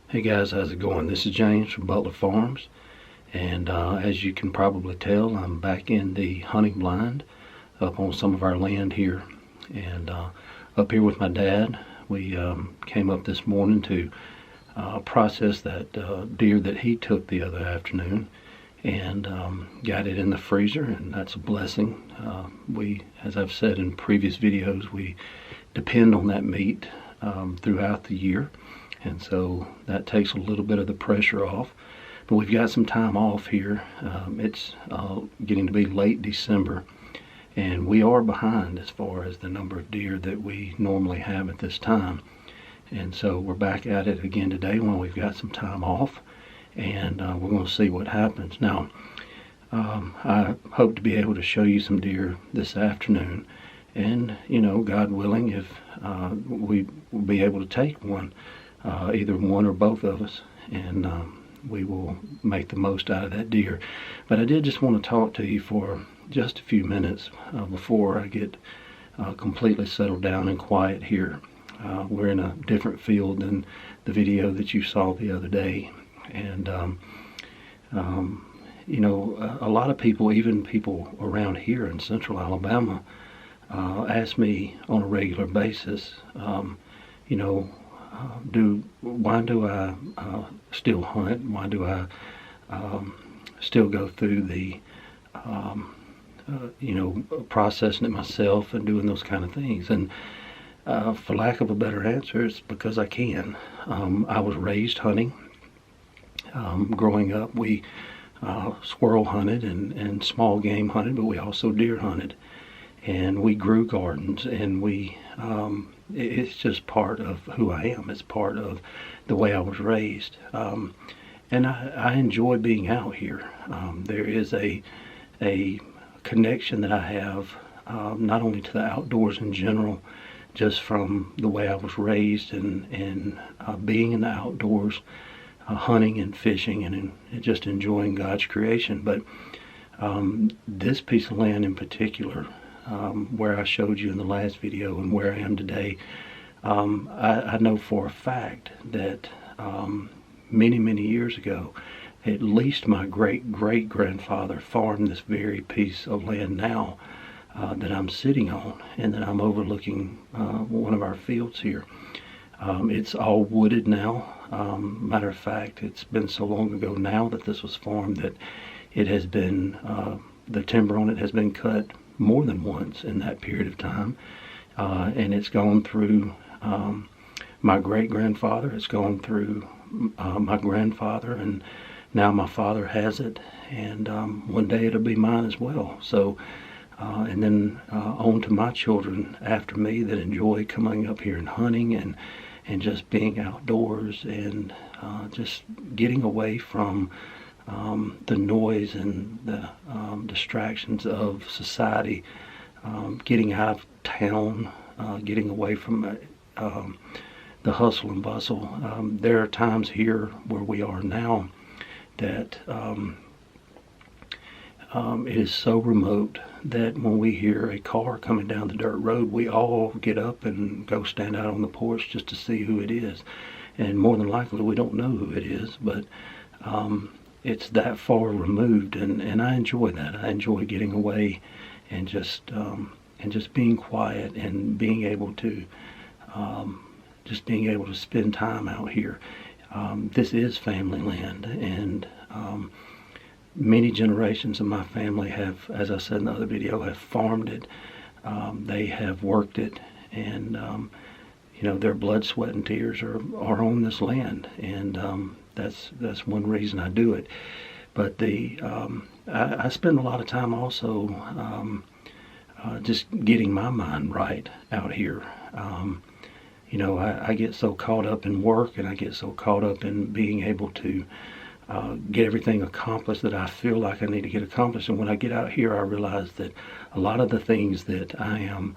Hey guys, how's it going? This is James from Butler Farms, and as you can probably tell, I'm back in the hunting blind up on some of our land here, and up here with my dad. We came up this morning to process that deer that he took the other afternoon, and got it in the freezer, and that's a blessing. As I've said in previous videos, we depend on that meat throughout the year. And so that takes a little bit of the pressure off. But we've got some time off here. It's getting to be late December, and we are behind as far as the number of deer that we normally have at this time. And so we're back at it again today when we've got some time off, and we're going to see what happens. Now, I hope to be able to show you some deer this afternoon, and God willing, if we will be able to take one. Either one or both of us, and we will make the most out of that deer. But I did just want to talk to you for just a few minutes before I get completely settled down and quiet here. We're in a different field than the video that you saw the other day, and a lot of people, even people around here in central Alabama, ask me on a regular basis, why do I still hunt? Why do I still go through the processing it myself and doing those kind of things? And for lack of a better answer, it's because I can. I was raised hunting. Growing up, we squirrel hunted and small game hunted, but we also deer hunted, and we grew gardens, and it's just part of who I am. It's part of the way I was raised. And I enjoy being out here. There is a connection that I have, not only to the outdoors in general, just from the way I was raised and being in the outdoors, hunting and fishing and just enjoying God's creation. But this piece of land in particular, where I showed you in the last video and where I am today, I know for a fact that many years ago, at least my great-great-grandfather farmed this very piece of land now that I'm sitting on and that I'm overlooking one of our fields here. It's all wooded now. Matter of fact, it's been so long ago now that this was farmed that it has been, the timber on it has been cut more than once in that period of time, and it's gone through my great-grandfather, it's gone through my grandfather, and now my father has it, and one day it'll be mine as well. So and then on to my children after me that enjoy coming up here and hunting and just being outdoors and just getting away from the noise and the distractions of society, getting out of town, getting away from the hustle and bustle. There are times here where we are now that it is so remote that when we hear a car coming down the dirt road, we all get up and go stand out on the porch just to see who it is. And more than likely, we don't know who it is, but it's that far removed, and I enjoy that. I enjoy getting away and just being quiet and being able to spend time out here. This is family land, and many generations of my family have, as I said in the other video, have farmed it. They have worked it, and their blood, sweat, and tears are on this land, and that's one reason I do it. But I spend a lot of time also just getting my mind right out here. I get so caught up in work, and I get so caught up in being able to get everything accomplished that I feel like I need to get accomplished. And when I get out here, I realize that a lot of the things that I am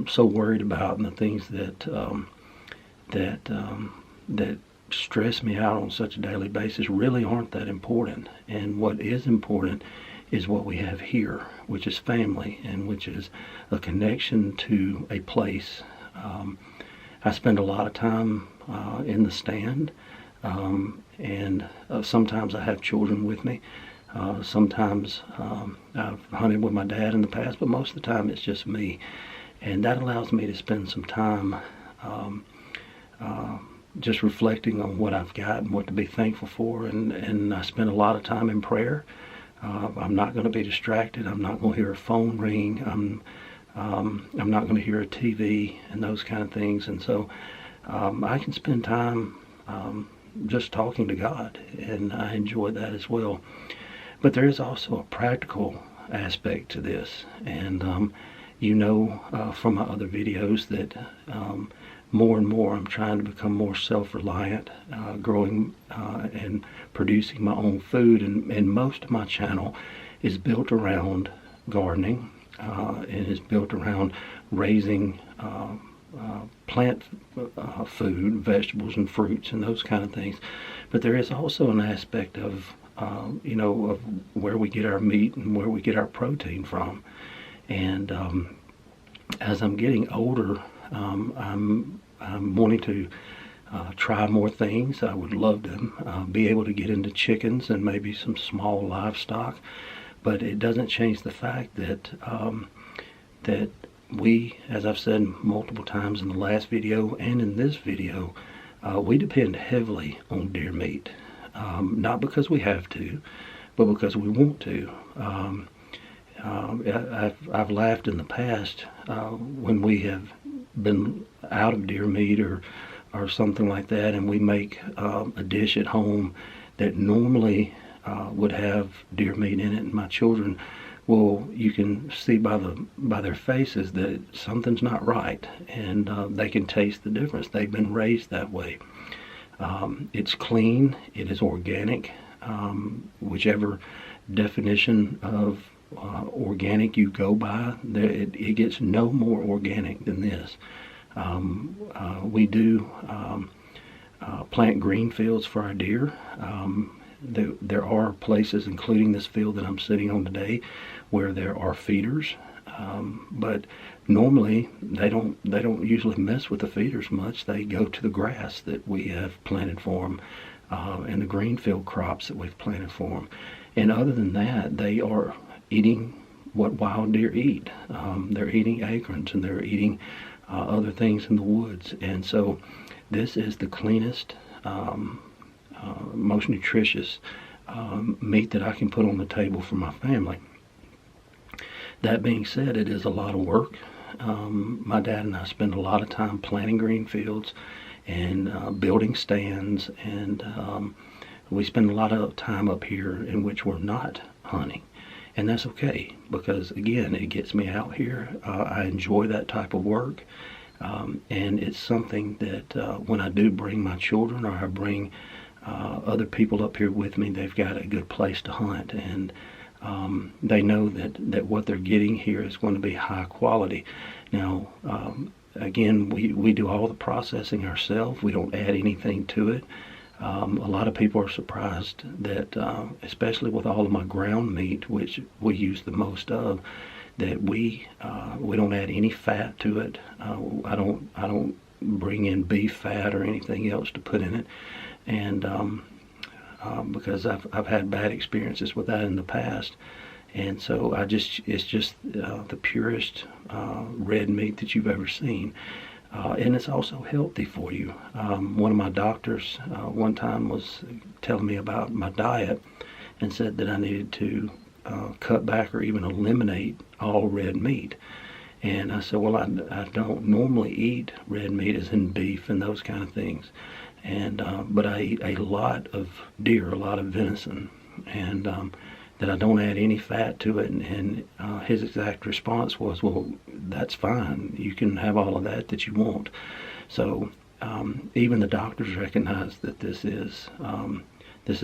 so worried about, and the things that stress me out on such a daily basis, really aren't that important. And what is important is what we have here, which is family, and which is a connection to a place. I spend a lot of time in the stand. And sometimes I have children with me. Sometimes I've hunted with my dad in the past, but most of the time it's just me. And that allows me to spend some time just reflecting on what I've got and what to be thankful for. And I spend a lot of time in prayer. I'm not going to be distracted. I'm not going to hear a phone ring. I'm not going to hear a TV and those kind of things. And so I can spend time just talking to God, and I enjoy that as well. But there is also a practical aspect to this, and from my other videos that more and more I'm trying to become more self-reliant, growing and producing my own food, and most of my channel is built around gardening, and is built around raising plant food, vegetables and fruits and those kind of things. But there is also an aspect of of where we get our meat and where we get our protein from. And as I'm getting older, I'm wanting to try more things. I would love to be able to get into chickens and maybe some small livestock, but it doesn't change the fact that that we, as I've said multiple times in the last video and in this video, we depend heavily on deer meat. Not because we have to, but because we want to. I've laughed in the past when we have been out of deer meat or something like that, and we make a dish at home that normally would have deer meat in it, and my children, well, you can see by their faces that something's not right, and they can taste the difference. They've been raised that way. It's clean, it is organic, whichever definition of organic you go by, it gets no more organic than this. We do plant green fields for our deer. There are places, including this field that I'm sitting on today, where there are feeders, but normally they don't usually mess with the feeders much. They go to the grass that we have planted for them, and the green field crops that we've planted for them. And other than that, they are eating what wild deer eat. They're eating acorns, and they're eating other things in the woods. And so this is the cleanest, most nutritious meat that I can put on the table for my family. That being said, it is a lot of work. My dad and I spend a lot of time planting green fields and building stands, and we spend a lot of time up here in which we're not hunting. And that's okay, because again, it gets me out here. I enjoy that type of work, and it's something that when I do bring my children, or I bring other people up here with me, they've got a good place to hunt, and they know that what they're getting here is going to be high quality. Now, again, we do all the processing ourselves. We don't add anything to it. A lot of people are surprised that, especially with all of my ground meat, which we use the most of, that we don't add any fat to it. I don't bring in beef fat or anything else to put in it, and because I've had bad experiences with that in the past, and so it's just the purest red meat that you've ever seen. And it's also healthy for you. One of my doctors one time was telling me about my diet and said that I needed to cut back or even eliminate all red meat. And I said, well, I don't normally eat red meat, as in beef and those kind of things. And but I eat a lot of deer, a lot of venison, and that I don't add any fat to it. And his exact response was, well, that's fine. You can have all of that you want. So even the doctors recognize that this is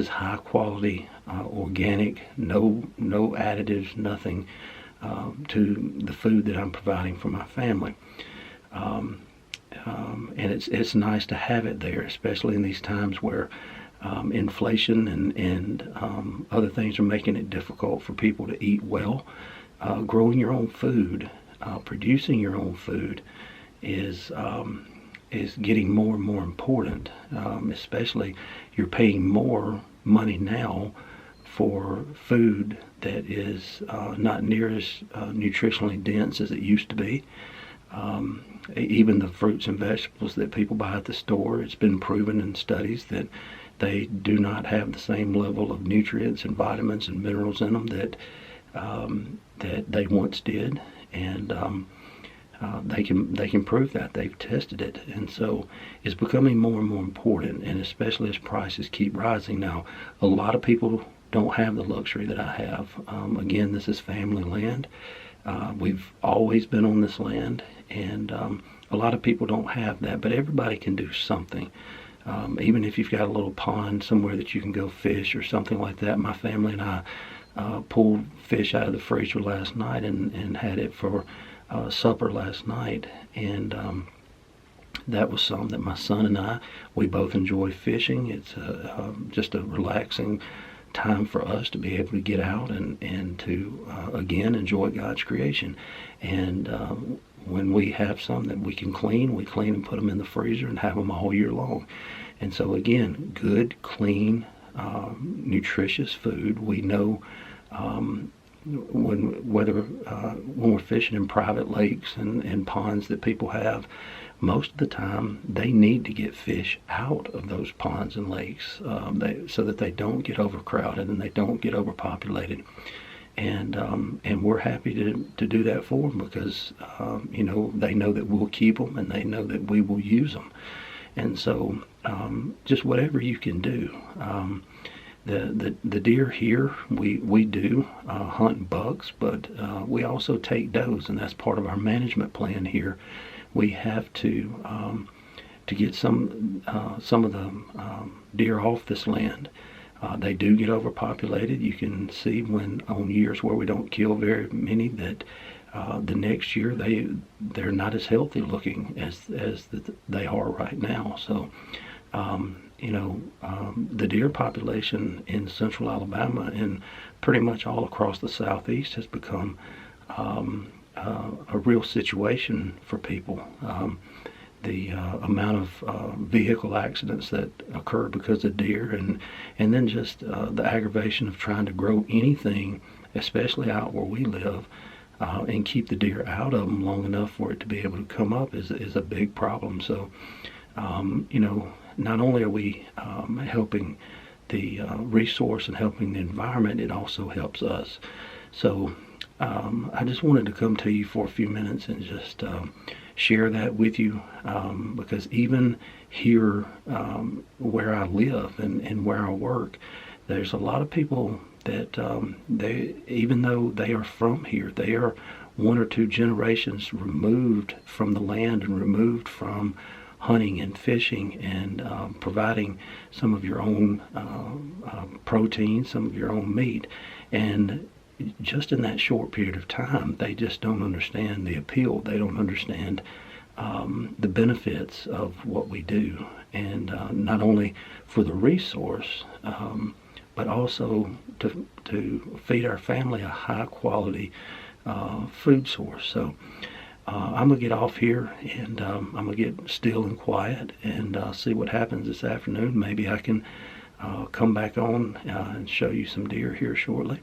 high quality, organic, no additives, nothing to the food that I'm providing for my family. And it's nice to have it there, especially in these times where inflation and other things are making it difficult for people to eat well. Growing your own food, producing your own food is is getting more and more important. Especially, you're paying more money now for food that is not near as nutritionally dense as it used to be. Even the fruits and vegetables that people buy at the store, it's been proven in studies that they do not have the same level of nutrients and vitamins and minerals in them that they once did, and they can prove that. They've tested it, and so it's becoming more and more important, and especially as prices keep rising. Now, a lot of people don't have the luxury that I have. Again, this is family land. We've always been on this land, and a lot of people don't have that, but everybody can do something. Even if you've got a little pond somewhere that you can go fish or something like that. My family and I pulled fish out of the freezer last night and had it for supper last night, and that was something that my son and we both enjoy fishing. It's just a relaxing time for us to be able to get out and to again enjoy God's creation. And when we have some that we clean and put them in the freezer and have them all year long. And so again, good, clean, nutritious food. We know when we're fishing in private lakes and ponds that people have, most of the time they need to get fish out of those ponds and lakes so that they don't get overcrowded and they don't get overpopulated. And we're happy to do that for them because they know that we'll keep them and they know that we will use them. And so just whatever you can do. The deer here, we do hunt bucks, but we also take does, and that's part of our management plan here. We have to get some of the deer off this land. They do get overpopulated. You can see when on years where we don't kill very many that the next year they're not as healthy looking as they are right now. So the deer population in central Alabama and pretty much all across the southeast has become a real situation for people. The amount of vehicle accidents that occur because of deer, and then just the aggravation of trying to grow anything, especially out where we live, and keep the deer out of them long enough for it to be able to come up is a big problem. So, not only are we helping the resource and helping the environment, it also helps us. So I just wanted to come to you for a few minutes and just share that with you, because even here where I live and where I work, there's a lot of people that even though they are from here, they are one or two generations removed from the land and removed from hunting and fishing and providing some of your own protein, some of your own meat. And just in that short period of time, they just don't understand the appeal. They don't understand the benefits of what we do. And not only for the resource, but also to feed our family a high quality food source. So I'm going to get off here and I'm going to get still and quiet and see what happens this afternoon. Maybe I can come back on and show you some deer here shortly.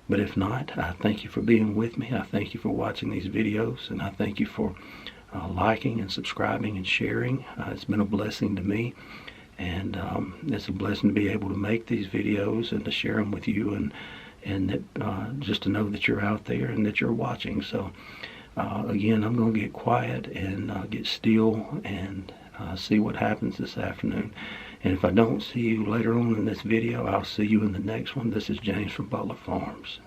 But if not, I thank you for being with me. I thank you for watching these videos, and I thank you for liking and subscribing and sharing. It's been a blessing to me, and it's a blessing to be able to make these videos and to share them with you, and that just to know that you're out there and that you're watching. So again, I'm going to get quiet and get still and see what happens this afternoon. And if I don't see you later on in this video, I'll see you in the next one. This is James from Butler Farms.